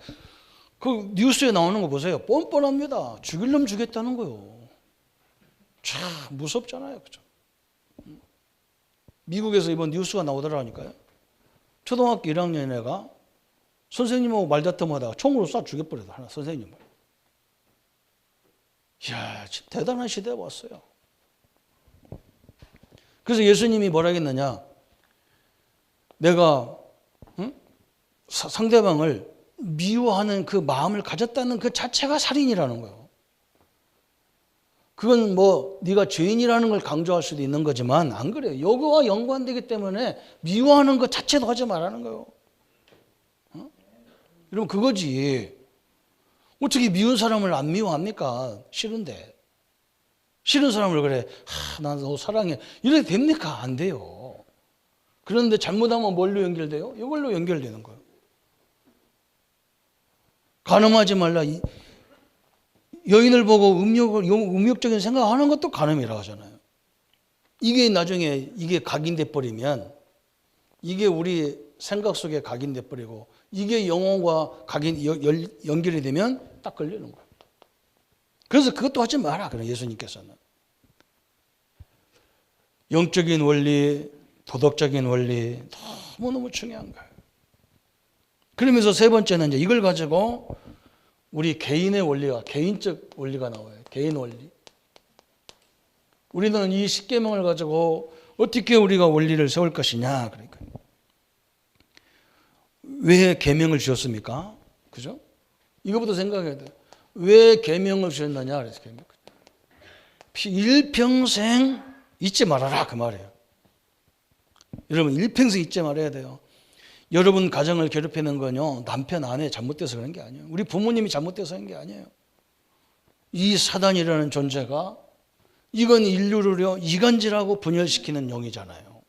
그 뉴스에 나오는 거 보세요. 뻔뻔합니다. 죽일 놈 죽였다는 거요. 참 무섭잖아요. 그죠? 미국에서 이번 뉴스가 나오더라니까요. 초등학교 1학년 애가 선생님하고 말다툼하다가 총으로 쏴 죽여버려요. 하나 선생님을. 이야, 진짜 대단한 시대에 왔어요. 그래서 예수님이 뭐라 했느냐? 내가 상대방을 미워하는 그 마음을 가졌다는 그 자체가 살인이라는 거예요. 그건 뭐 네가 죄인이라는 걸 강조할 수도 있는 거지만 안 그래요. 이거와 연관되기 때문에 미워하는 것 자체도 하지 말라는 거예요. 여러분 그거지. 어떻게 미운 사람을 안 미워합니까? 싫은데. 싫은 사람을 그래. 난 너 사랑해. 이렇게 됩니까? 안 돼요. 그런데 잘못하면 뭘로 연결돼요? 이걸로 연결되는 거예요. 간음하지 말라. 여인을 보고 음욕적인 생각하는 것도 간음이라고 하잖아요. 이게 나중에 이게 각인돼 버리면 이게 우리 생각 속에 각인돼 버리고 이게 영혼과 연결이 되면 딱 걸리는 거예요. 그래서 그것도 하지 마라. 그런 예수님께서는. 영적인 원리, 도덕적인 원리 너무너무 중요한 거예요. 그러면서 세 번째는 이제 이걸 가지고 우리 개인의 원리가, 개인적 원리가 나와요. 개인 원리. 우리는 이 십계명을 가지고 어떻게 우리가 원리를 세울 것이냐. 그러니까 왜 계명을 주셨습니까? 그죠? 이거부터 생각해야 돼요. 왜 계명을 주셨느냐? 그래서 계명. 일평생 잊지 말아라 그 말이에요. 여러분 일평생 잊지 말아야 돼요. 여러분 가정을 괴롭히는 건요 남편 아내 잘못돼서 그런 게 아니에요. 우리 부모님이 잘못돼서 그런 게 아니에요. 이 사단이라는 존재가 이건 인류를요 이간질하고 분열시키는 영이잖아요.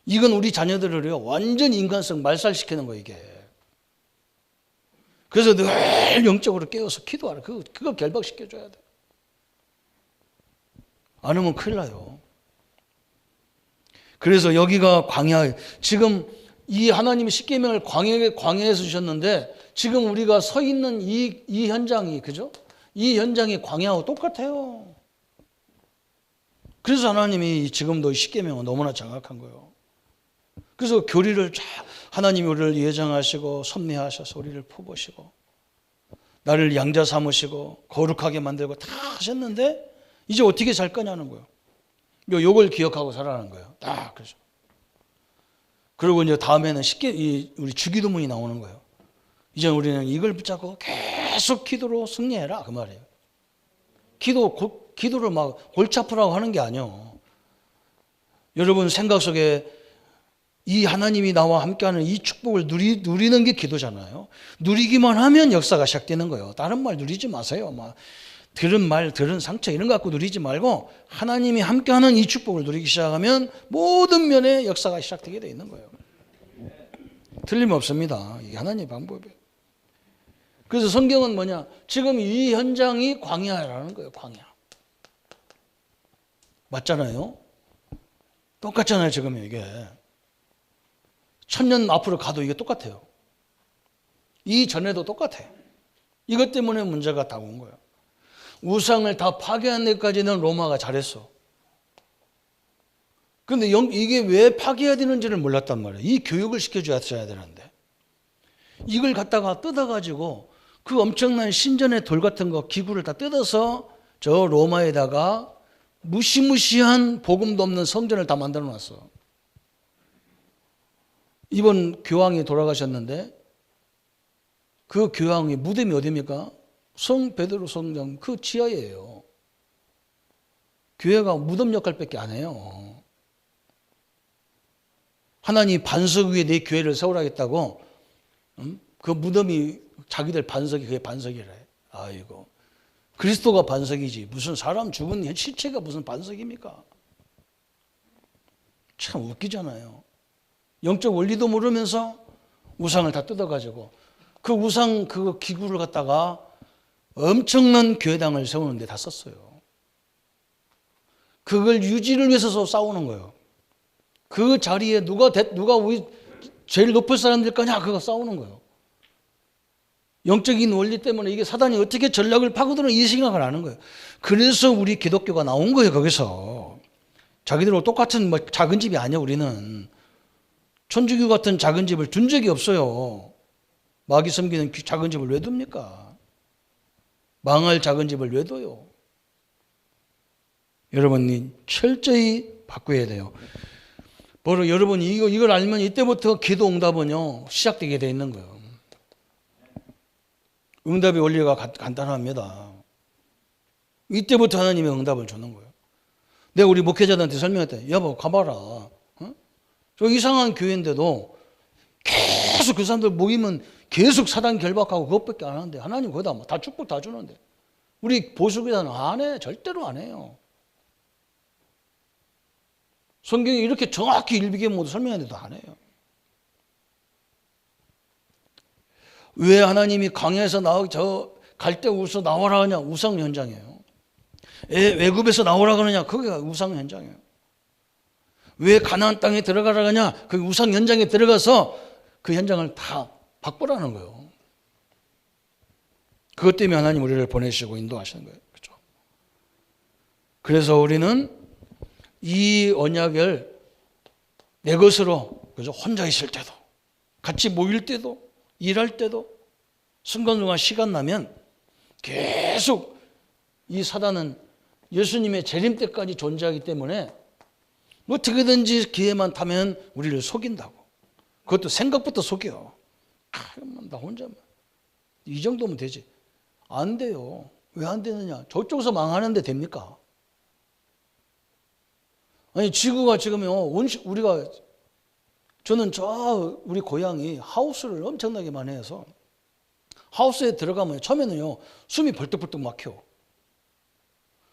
이건 우리 자녀들을요 완전 인간성 말살시키는 거 이게. 그래서 늘 영적으로 깨워서 기도하라. 그거 결박시켜줘야 돼. 안 하면 큰일 나요. 그래서 여기가 광야, 지금 이 하나님이 십계명을 광야에서 주셨는데 지금 우리가 서 있는 이 현장이, 그죠? 이 현장이 광야하고 똑같아요. 그래서 하나님이 지금도 십계명은 너무나 정확한 거예요. 그래서 교리를 하나님이 우리를 예정하시고 섭리하셔서 우리를 품으시고 나를 양자 삼으시고 거룩하게 만들고 다 하셨는데 이제 어떻게 살 거냐는 거예요. 요걸 기억하고 살아가는 거예요. 딱 그렇죠. 그리고 이제 다음에는 쉽게 우리 주기도문이 나오는 거예요. 이제 우리는 이걸 붙잡고 계속 기도로 승리해라 그 말이에요. 기도를 막 골치 아프라고 하는 게 아니에요. 여러분 생각 속에 이 하나님이 나와 함께하는 이 축복을 누리는 게 기도잖아요. 누리기만 하면 역사가 시작되는 거예요. 다른 말 누리지 마세요. 막 들은 말, 들은 상처 이런 거 갖고 누리지 말고 하나님이 함께하는 이 축복을 누리기 시작하면 모든 면에 역사가 시작되게 돼 있는 거예요. 틀림없습니다. 이게 하나님의 방법이에요. 그래서 성경은 뭐냐? 지금 이 현장이 광야라는 거예요. 광야. 맞잖아요. 똑같잖아요. 지금 이게. 1000년 앞으로 가도 이게 똑같아요. 이전에도 똑같아요. 이것 때문에 문제가 다 온 거예요. 우상을 다 파괴한 데까지는 로마가 잘했어. 그런데 이게 왜 파괴해야 되는지를 몰랐단 말이에요. 이 교육을 시켜줘야 되는데. 이걸 갖다가 뜯어가지고 그 엄청난 신전의 돌 같은 거 기구를 다 뜯어서 저 로마에다가 무시무시한 복음도 없는 성전을 다 만들어 놨어. 이번 교황이 돌아가셨는데 그 교황의 무덤이 어디입니까? 성 베드로 성당 그 지하예요. 교회가 무덤 역할밖에 안 해요. 하나님 반석 위에 내 교회를 세우라겠다고 그 무덤이 자기들 반석이 그게 반석이래. 아이고 그리스도가 반석이지 무슨 사람 죽은 시체가 무슨 반석입니까? 참 웃기잖아요. 영적 원리도 모르면서 우상을 다 뜯어가지고 그 우상 그 기구를 갖다가 엄청난 교회당을 세우는데 다 썼어요. 그걸 유지를 위해서 싸우는 거예요. 그 자리에 누가 우리 제일 높을 사람들 거냐 그거 싸우는 거예요. 영적인 원리 때문에 이게 사단이 어떻게 전략을 파고드는 이 생각을 하는 거예요. 그래서 우리 기독교가 나온 거예요. 거기서 자기들하고 똑같은 뭐 작은 집이 아니야. 우리는 천주교 같은 작은 집을 둔 적이 없어요. 마귀 섬기는 작은 집을 왜 둡니까? 망할 작은 집을 왜 둬요? 여러분이 철저히 바꿔야 돼요. 바로 여러분이 이걸 알면 이때부터 기도 응답은요 시작되게 돼 있는 거예요. 응답의 원리가 간단합니다. 이때부터 하나님의 응답을 주는 거예요. 내가 우리 목회자들한테 설명했다. 여보 가봐라. 저 이상한 교회인데도 계속 그 사람들 모이면 계속 사단 결박하고 그것밖에 안 하는데 하나님 거기다 다 축복 다 주는데 우리 보수교회는 안 해. 절대로 안 해요. 성경이 이렇게 정확히 일비계 모두 설명했는데도 안 해요. 왜 하나님이 광야에서 저 갈대우서 나오라 하냐? 우상 현장이에요. 외굽에서 나오라 그러냐? 그게 우상 현장이에요. 왜 가나안 땅에 들어가라 하냐? 그 우상 현장에 들어가서 그 현장을 다 바꾸라는 거예요. 그것 때문에 하나님 우리를 보내시고 인도하시는 거예요. 그렇죠? 그래서 우리는 이 언약을 내 것으로 그죠? 혼자 있을 때도 같이 모일 때도 일할 때도 순간순간 시간 나면 계속 이 사단은 예수님의 재림 때까지 존재하기 때문에 어떻게든지 기회만 타면 우리를 속인다고. 그것도 생각부터 속여. 나 혼자만 이 정도면 되지. 안 돼요. 왜 안 되느냐? 저쪽에서 망하는데 됩니까? 아니 지구가 지금요 저는 우리 고향이 하우스를 엄청나게 많이 해서 하우스에 들어가면 처음에는요 숨이 벌떡벌떡 막혀.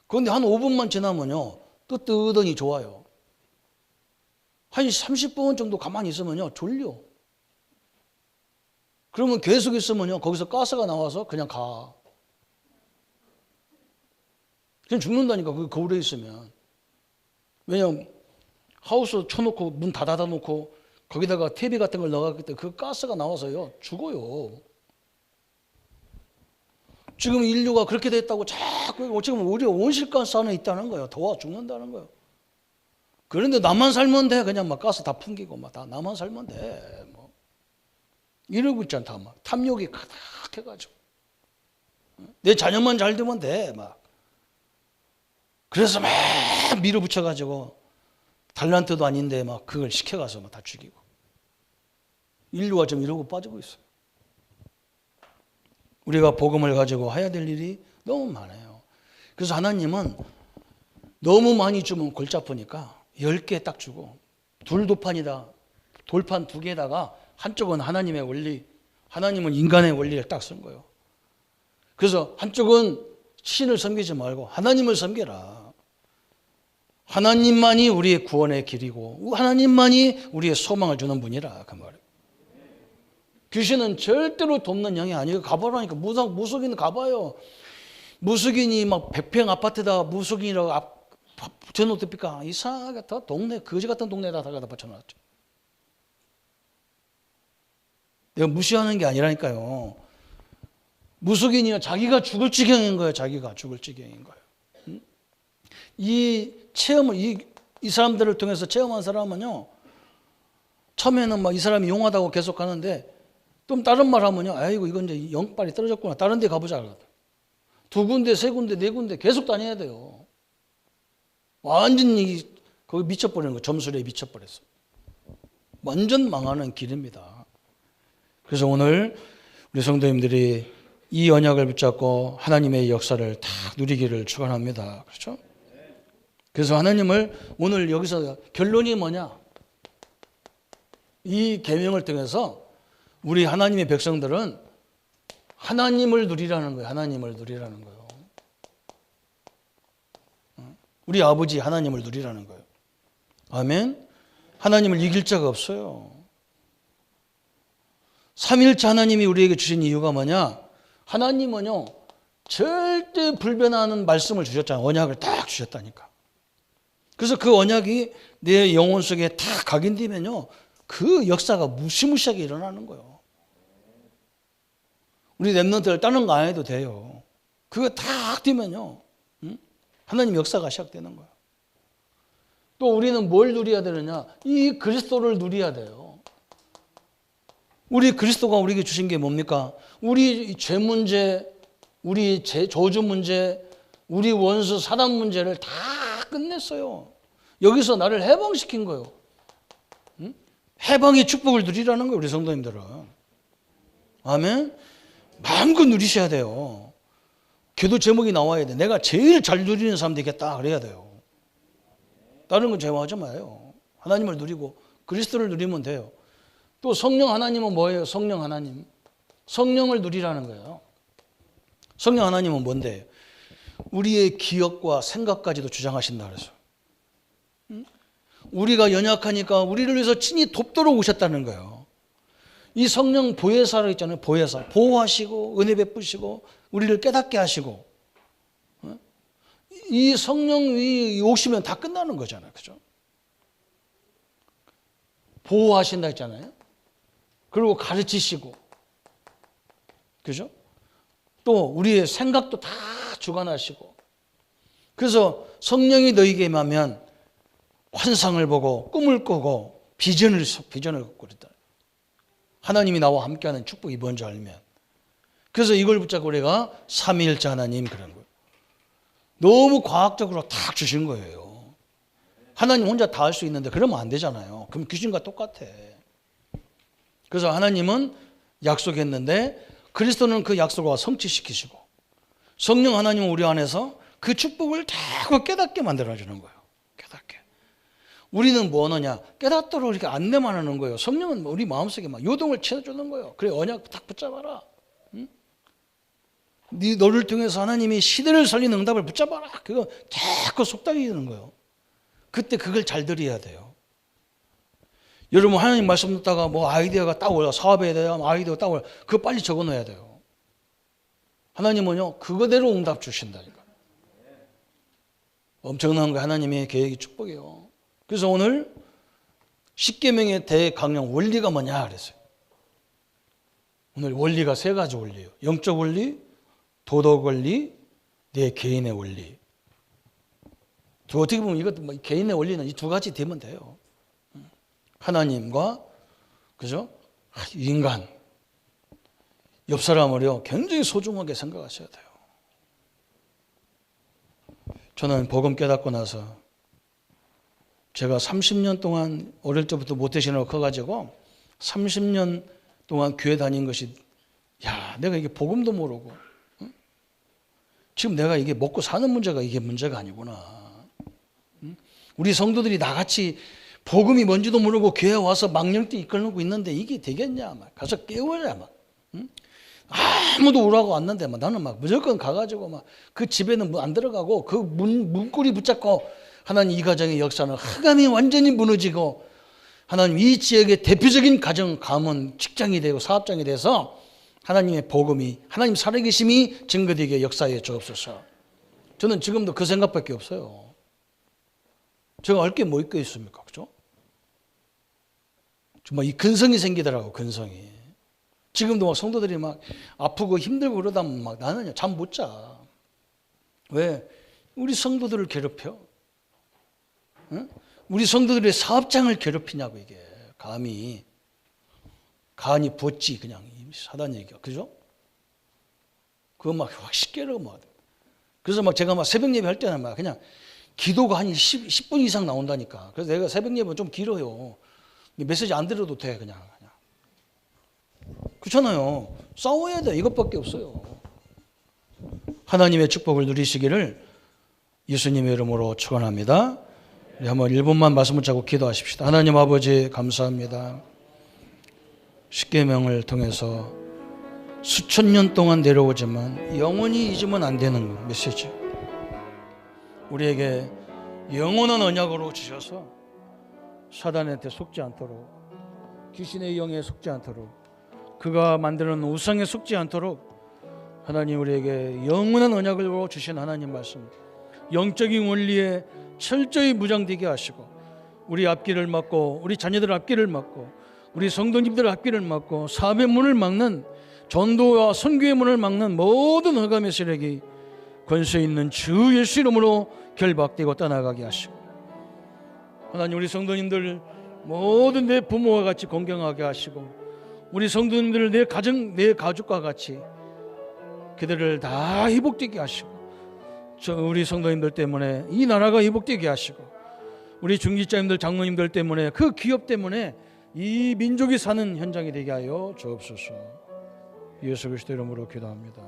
그런데 한 5분만 지나면요 뜨더니 좋아요. 한 30분 정도 가만히 있으면요 졸려. 그러면 계속 있으면요 거기서 가스가 나와서 그냥 가. 그냥 죽는다니까 그 거울에 있으면. 왜냐면 하우스 쳐놓고 문 다 닫아놓고 거기다가 TV 같은 걸 넣어갔기 때문에 그 가스가 나와서요 죽어요. 지금 인류가 그렇게 됐다고 자꾸 지금 우리 온실가스 안에 있다는 거예요. 더워 죽는다는 거예요. 그런데 나만 살면 돼. 그냥 막 가스 다 풍기고 막 다 나만 살면 돼. 뭐 이러고 있잖아. 다 막 탐욕이 가득해가지고 내 자녀만 잘 되면 돼. 막 그래서 막 밀어붙여가지고 달란트도 아닌데 막 그걸 시켜가서 막 다 죽이고, 인류가 좀 이러고 빠지고 있어요. 우리가 복음을 가지고 해야 될 일이 너무 많아요. 그래서 하나님은 너무 많이 주면 골치 아프니까 10개 딱 주고, 돌판이다, 돌판 2개에다가 한쪽은 하나님의 원리, 하나님은 인간의 원리를 딱 쓴 거예요. 그래서 한쪽은 신을 섬기지 말고 하나님을 섬겨라. 하나님만이 우리의 구원의 길이고 하나님만이 우리의 소망을 주는 분이라, 그 말이에요. 귀신은 절대로 돕는 영이 아니에요. 가보라니까. 무속인은 가봐요. 무속인이 막 100평 아파트에다 무속인이라고 붙여놓습니까? 이상하게 다 동네, 거지 같은 동네에다 다 붙여놨죠. 내가 무시하는 게 아니라니까요. 무속인이면 자기가 죽을 지경인 거예요. 자기가 죽을 지경인 거예요. 이 체험을, 이 사람들을 통해서 체험한 사람은요, 처음에는 막 이 사람이 용하다고 계속 하는데, 좀 다른 말 하면요, 아이고, 이건 이제 영빨이 떨어졌구나. 다른 데 가보자. 2군데, 3군데, 4군데 계속 다녀야 돼요. 완전히 거기 미쳐버리는 거예요. 점술에 미쳐버렸어. 완전 망하는 길입니다. 그래서 오늘 우리 성도님들이 이 언약을 붙잡고 하나님의 역사를 다 누리기를 축원합니다. 그렇죠? 그래서 하나님을 오늘 여기서 결론이 뭐냐? 이 계명을 통해서 우리 하나님의 백성들은 하나님을 누리라는 거예요. 하나님을 누리라는 거예요. 우리 아버지 하나님을 누리라는 거예요. 아멘. 하나님을 이길 자가 없어요. 삼위일체 하나님이 우리에게 주신 이유가 뭐냐? 하나님은요, 절대 불변하는 말씀을 주셨잖아요. 언약을 딱 주셨다니까. 그래서 그 언약이 내 영혼 속에 다 각인되면요, 그 역사가 무시무시하게 일어나는 거예요. 우리 랩런트를 다른 거 안 해도 돼요. 그거 딱 되면요, 하나님 역사가 시작되는 거예요. 또 우리는 뭘 누려야 되느냐? 이 그리스도를 누려야 돼요. 우리 그리스도가 우리에게 주신 게 뭡니까? 우리 죄 문제, 우리 저주 문제, 우리 원수 사단 문제를 다 끝냈어요. 여기서 나를 해방시킨 거예요. 해방의 축복을 누리라는 거예요, 우리 성도님들은. 아멘. 마음껏 누리셔야 돼요. 기도 제목이 나와야 돼. 내가 제일 잘 누리는 사람 되겠다 그래야 돼요. 다른 건 제목하지 마요. 하나님을 누리고 그리스도를 누리면 돼요. 또 성령 하나님은 뭐예요? 성령 하나님. 성령을 누리라는 거예요. 성령 하나님은 뭔데? 우리의 기억과 생각까지도 주장하신다 그래서. 우리가 연약하니까 우리를 위해서 친히 돕도록 오셨다는 거예요. 이 성령 보혜사로 있잖아요. 보혜사. 보호하시고 은혜 베푸시고 우리를 깨닫게 하시고, 이 성령이 오시면 다 끝나는 거잖아요. 그죠? 보호하신다 했잖아요. 그리고 가르치시고, 그죠? 또 우리의 생각도 다 주관하시고. 그래서 성령이 너희에게 임하면 환상을 보고 꿈을 꾸고 비전을 갖고 그랬다. 하나님이 나와 함께하는 축복이 뭔지 알면. 그래서 이걸 붙잡고 우리가 삼위일체 하나님 그런 거예요. 너무 과학적으로 딱 주신 거예요. 하나님 혼자 다 할 수 있는데 그러면 안 되잖아요. 그럼 귀신과 똑같아. 그래서 하나님은 약속했는데 그리스도는 그 약속을 성취시키시고, 성령 하나님은 우리 안에서 그 축복을 다 깨닫게 만들어주는 거예요. 깨닫게. 우리는 뭐 하느냐? 깨닫도록 이렇게 안내만 하는 거예요. 성령은 우리 마음속에 막 요동을 채워주는 거예요. 그래, 언약 딱 붙잡아라. 응? 너를 통해서 하나님이 시대를 살리는 응답을 붙잡아라. 그거 자꾸 속닥이 되는 거예요. 그때 그걸 잘 들여야 돼요. 여러분 하나님 말씀 듣다가 뭐 아이디어가 딱 올라, 사업에 대한 아이디어가 딱 올라, 그거 빨리 적어 놓아야 돼요. 하나님은요, 그거대로 응답 주신다니까. 엄청난 거 하나님의 계획이 축복이에요. 그래서 오늘 십계명의 대강령 원리가 뭐냐 그랬어요. 오늘 원리가 3가지 원리예요. 영적 원리, 도덕 원리, 내 개인의 원리. 어떻게 보면 이것도 뭐 개인의 원리는 이 2가지 되면 돼요. 하나님과, 그죠? 인간, 옆 사람을요 굉장히 소중하게 생각하셔야 돼요. 저는 복음 깨닫고 나서 제가 30년 동안 어릴 때부터 모태신앙으로 커가지고 30년 동안 교회 다닌 것이, 야, 내가 이게 복음도 모르고, 응? 지금 내가 이게 먹고 사는 문제가 이게 문제가 아니구나. 응? 우리 성도들이 나같이 복음이 뭔지도 모르고 교회 와서 망령띠 이끌고 있는데 이게 되겠냐? 막 가서 깨워야 막. 응? 아무도 오라고 왔는데 막 나는 막 무조건 가가지고 막 그 집에는 안 들어가고 그 문고리 붙잡고 하나님 이 가정의 역사는 흑암이 완전히 무너지고 하나님 이 지역의 대표적인 가정, 가문, 직장이 되고 사업장이 돼서 하나님의 복음이, 하나님 살아계심이 증거되게 역사에 주옵소서. 저는 지금도 그 생각밖에 없어요. 제가 알 게 뭐 있겠습니까? 그죠? 정말 이 근성이 생기더라고, 근성이. 지금도 막 성도들이 막 아프고 힘들고 그러다 막 나는 잠 못 자. 왜? 우리 성도들을 괴롭혀. 응? 우리 성도들의 사업장을 괴롭히냐고, 이게. 감히. 간이 벗지, 그냥. 사단 얘기가. 그죠? 그거 막 확 쉽게로 막. 그래서 막 제가 막 새벽 예배 할 때는 막 그냥 기도가 한 10분 이상 나온다니까. 그래서 내가 새벽 예배는 좀 길어요. 메시지 안 들어도 돼, 그냥. 그렇잖아요. 싸워야 돼. 이것밖에 없어요. 하나님의 축복을 누리시기를 예수님의 이름으로 축원합니다. 우리 한번 1분만 말씀을 잡고 기도하십시다. 하나님 아버지 감사합니다. 십계명을 통해서 수천 년 동안 내려오지만 영원히 잊으면 안 되는 메시지. 우리에게 영원한 언약으로 주셔서 사단한테 속지 않도록, 귀신의 영에 속지 않도록, 그가 만드는 우상에 속지 않도록 하나님 우리에게 영원한 언약을 주신 하나님 말씀, 영적인 원리에 철저히 무장되게 하시고 우리 앞길을 막고 우리 자녀들 앞길을 막고 우리 성도님들 앞길을 막고 사업의 문을 막는, 전도와 선교의 문을 막는 모든 흑암의 세력이 권세 있는 주 예수 이름으로 결박되고 떠나가게 하시고, 하나님 우리 성도님들 모든 내 부모와 같이 공경하게 하시고 우리 성도님들을 내 가정, 내 가족과 같이 그들을 다 회복되게 하시고, 우리 성도님들 때문에 이 나라가 회복되게 하시고, 우리 중직자님들, 장로님들 때문에 그 기업 때문에 이 민족이 사는 현장이 되게 하여 주옵소서. 예수 그리스도 이름으로 기도합니다.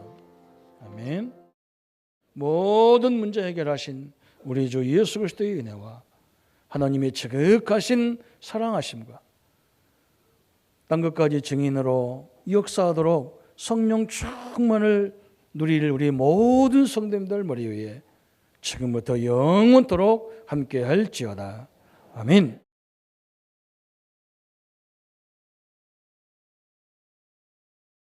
아멘. 모든 문제 해결하신 우리 주 예수 그리스도의 은혜와 하나님의 지극하신 사랑하심과 땅끝까지 증인으로 역사하도록 성령 충만을 누릴 우리 모든 성도님들 머리 위에 지금부터 영원토록 함께 할지어다. 아멘.